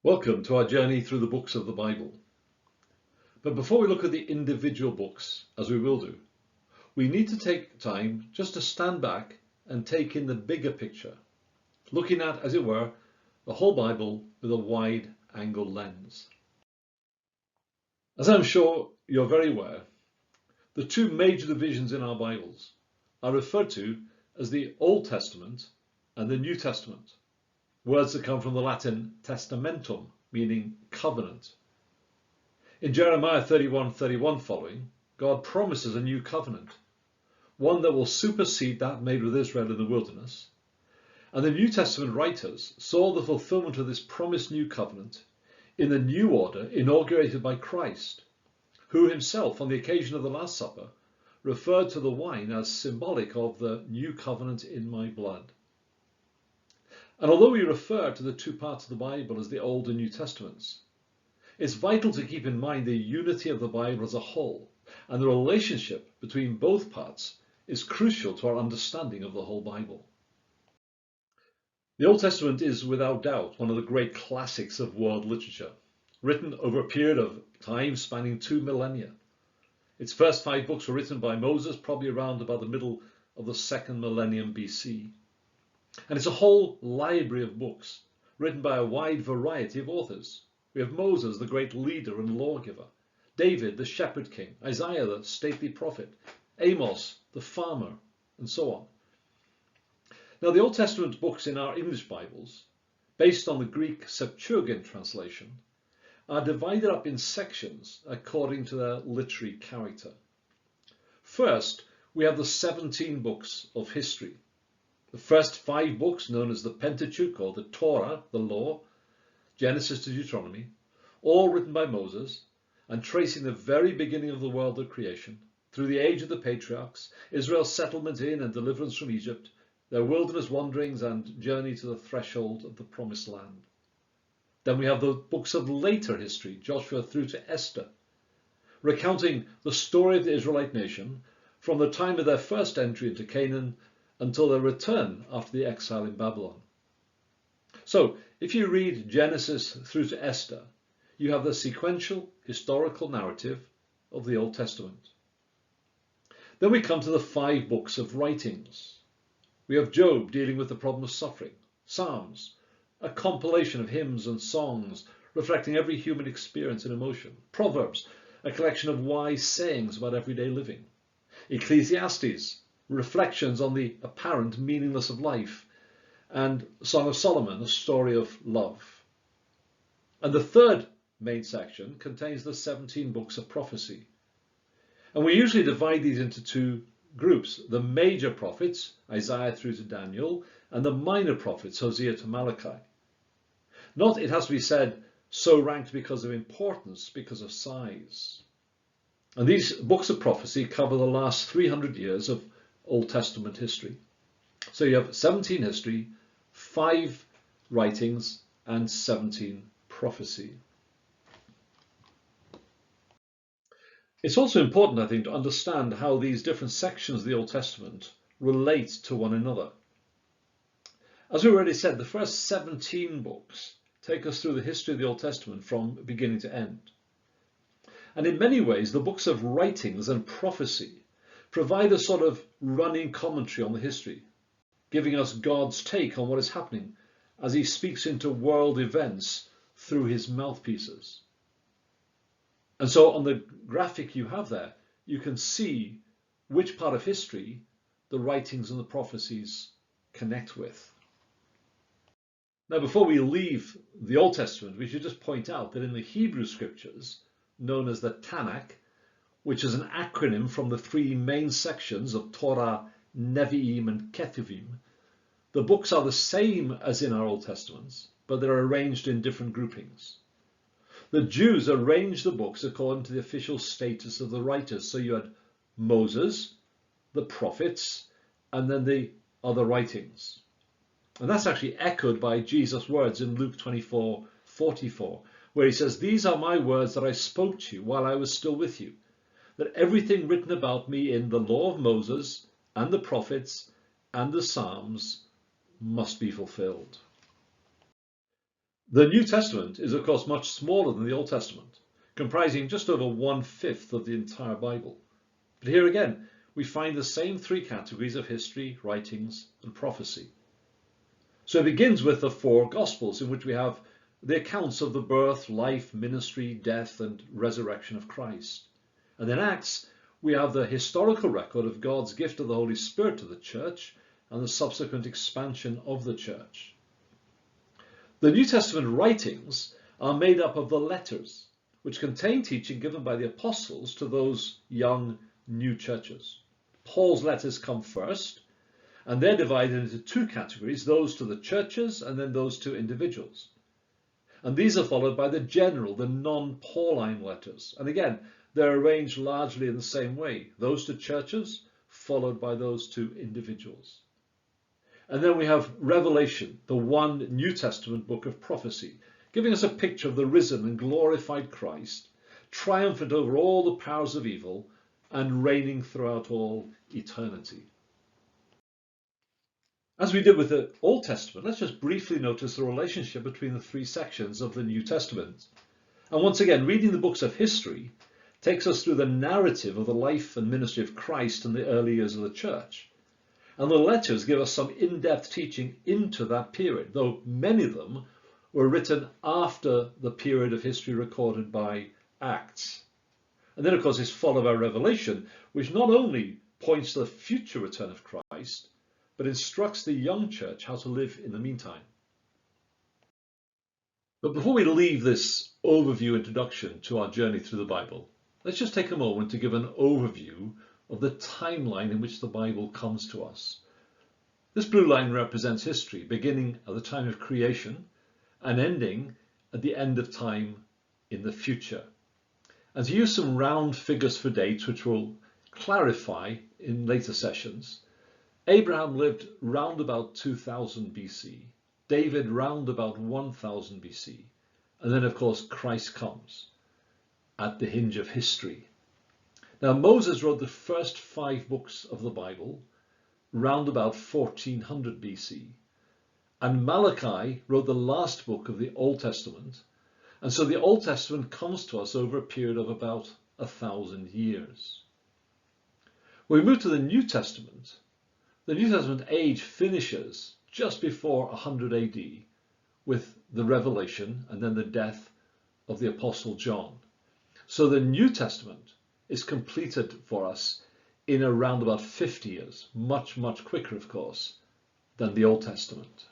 Welcome to our journey through the books of the Bible. But before we look at the individual books, as we will do, we need to take time just to stand back and take in the bigger picture, looking at, as it were, the whole Bible with a wide-angle lens. As I'm sure you're very aware, the two major divisions in our Bibles are referred to as the Old Testament and the New Testament. Words that come from the Latin testamentum, meaning covenant. In Jeremiah 31:31 following, God promises a new covenant, one that will supersede that made with Israel in the wilderness. And the New Testament writers saw the fulfillment of this promised new covenant in the new order inaugurated by Christ, who himself, on the occasion of the Last Supper, referred to the wine as symbolic of the new covenant in my blood. And although we refer to the two parts of the Bible as the Old and New Testaments, it's vital to keep in mind the unity of the Bible as a whole, and the relationship between both parts is crucial to our understanding of the whole Bible. The Old Testament is without doubt one of the great classics of world literature, written over a period of time spanning 2 millennia. Its first 5 books were written by Moses, probably around about the middle of the 2nd millennium BC. And it's a whole library of books written by a wide variety of authors. We have Moses, the great leader and lawgiver, David, the shepherd king, Isaiah, the stately prophet, Amos, the farmer, and so on. Now, the Old Testament books in our English Bibles, based on the Greek Septuagint translation, are divided up in sections according to their literary character. First, we have the 17 books of history. The first 5 books, known as the Pentateuch, or the Torah, the law, Genesis to Deuteronomy, all written by Moses and tracing the very beginning of the world of creation, through the age of the patriarchs, Israel's settlement in and deliverance from Egypt, their wilderness wanderings and journey to the threshold of the promised land. Then we have the books of later history, Joshua through to Esther, recounting the story of the Israelite nation from the time of their first entry into Canaan until their return after the exile in Babylon. So, if you read Genesis through to Esther, you have the sequential historical narrative of the Old Testament. Then we come to the 5 books of writings. We have Job dealing with the problem of suffering, Psalms, a compilation of hymns and songs reflecting every human experience and emotion, Proverbs, a collection of wise sayings about everyday living, Ecclesiastes, reflections on the apparent meaningless of life, and Song of Solomon, a story of love. And the third main section contains the 17 books of prophecy. And we usually divide these into 2 groups, the major prophets, Isaiah through to Daniel, and the minor prophets, Hosea to Malachi. Not, it has to be said, so ranked because of importance, because of size. And these books of prophecy cover the last 300 years of Old Testament history. So you have 17 history, 5 writings, and 17 prophecy. It's also important, I think, to understand how these different sections of the Old Testament relate to one another. As we already said, the first 17 books take us through the history of the Old Testament from beginning to end. And in many ways, the books of writings and prophecy provide a sort of running commentary on the history, giving us God's take on what is happening as he speaks into world events through his mouthpieces. And so on the graphic you have there, you can see which part of history the writings and the prophecies connect with. Now, before we leave the Old Testament, we should just point out that in the Hebrew scriptures, known as the Tanakh, which is an acronym from the 3 main sections of Torah, Nevi'im, and Ketuvim, the books are the same as in our Old Testaments, but they're arranged in different groupings. The Jews arranged the books according to the official status of the writers. So you had Moses, the prophets, and then the other writings. And that's actually echoed by Jesus' words in Luke 24:44, where he says, "These are my words that I spoke to you while I was still with you, that everything written about me in the law of Moses and the prophets and the Psalms must be fulfilled." The New Testament is of course much smaller than the Old Testament, comprising just over 1/5 of the entire Bible. But here again, we find the same three categories of history, writings, and prophecy. So it begins with the four Gospels, in which we have the accounts of the birth, life, ministry, death, and resurrection of Christ. And in Acts, we have the historical record of God's gift of the Holy Spirit to the church and the subsequent expansion of the church. The New Testament writings are made up of the letters, which contain teaching given by the apostles to those young new churches. Paul's letters come first, and they're divided into two categories, those to the churches and then those to individuals. And these are followed by the general, the non-Pauline letters. And again, they're arranged largely in the same way, those to churches followed by those to individuals. And then we have Revelation, the one New Testament book of prophecy, giving us a picture of the risen and glorified Christ, triumphant over all the powers of evil and reigning throughout all eternity. As we did with the Old Testament, let's just briefly notice the relationship between the three sections of the New Testament. And once again, reading the books of history takes us through the narrative of the life and ministry of Christ in the early years of the church. And the letters give us some in-depth teaching into that period, though many of them were written after the period of history recorded by Acts. And then, of course, is followed by Revelation, which not only points to the future return of Christ, but instructs the young church how to live in the meantime. But before we leave this overview introduction to our journey through the Bible, let's just take a moment to give an overview of the timeline in which the Bible comes to us. This blue line represents history, beginning at the time of creation and ending at the end of time in the future. And to use some round figures for dates, which we'll clarify in later sessions, Abraham lived round about 2000 BC, David round about 1000 BC, and then of course Christ comes at the hinge of history. Now Moses wrote the first 5 books of the Bible round about 1400 BC, and Malachi wrote the last book of the Old Testament, and so the Old Testament comes to us over a period of about 1000 years. When we move to the New Testament age finishes just before 100 AD with the Revelation and then the death of the Apostle John. So the New Testament is completed for us in around about 50 years, much, much quicker, of course, than the Old Testament.